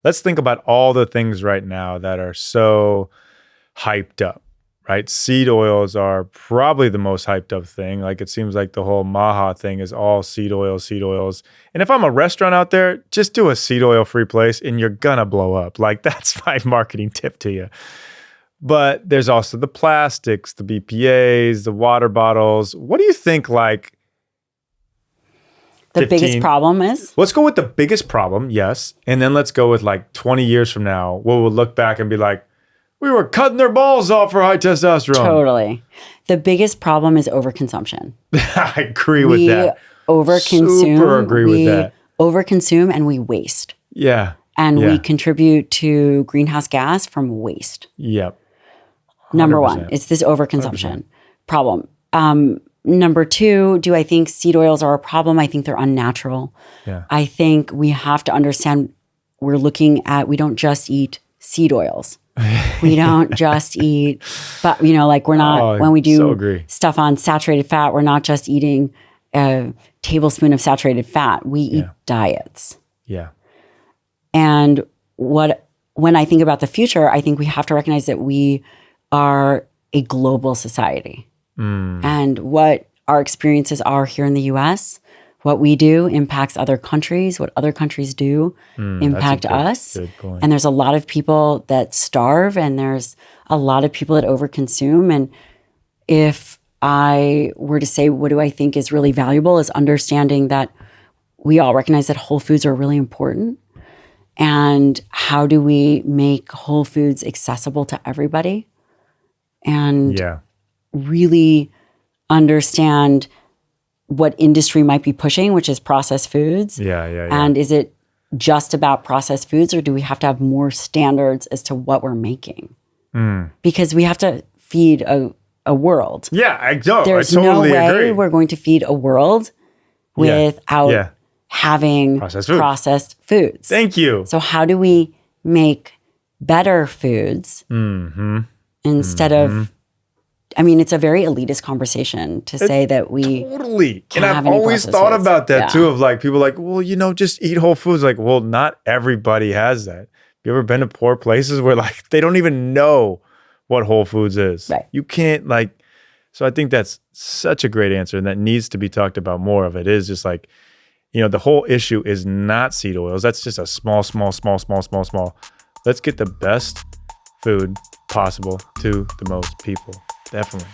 let's think about all the things right now that are so hyped up, right? Seed oils are probably the most hyped up thing. Like it seems like the whole Maha thing is all seed oils. And if I'm a restaurant out there, just do a seed oil free place and you're gonna blow up. Like that's my marketing tip to you. But there's also the plastics, the BPAs, the water bottles. What do you think like the biggest problem is? Let's go with the biggest problem, yes. And then let's go with like 20 years from now, we'll look back and be like, we were cutting their balls off for high testosterone. Totally. The biggest problem is overconsumption. I agree with that. Super agree with that. We overconsume and we waste. Yeah. And we contribute to greenhouse gas from waste. Yep. 100%. Number one, it's this overconsumption 100%. Problem. Number two, do I think seed oils are a problem? I think they're unnatural. Yeah. I think we have to understand we don't just eat seed oils. We don't just eat, but like we're not, when we do stuff on saturated fat, we're not just eating a tablespoon of saturated fat. We eat diets. Yeah. And when I think about the future, I think we have to recognize that we are a global society. And what our experiences are here in the US, what we do impacts other countries, what other countries do impact us. Good point. And there's a lot of people that starve and there's a lot of people that overconsume. And if I were to say, what do I think is really valuable is understanding that we all recognize that whole foods are really important. And how do we make whole foods accessible to everybody? And really understand what industry might be pushing, which is processed foods. And is it just about processed foods or do we have to have more standards as to what we're making? Because we have to feed a world. There's no way agree. We're going to feed a world without having processed foods. Thank you. So how do we make better foods instead of, it's a very elitist conversation to say that we totally. And I've always thought about that too, of like people like, well, just eat whole foods. Like, well, not everybody has that. Have you ever been to poor places where like they don't even know what whole foods is? Right. You can't so I think that's such a great answer and that needs to be talked about more of. It is just like, the whole issue is not seed oils. That's just a small. Let's get the best food possible to the most people. Definitely.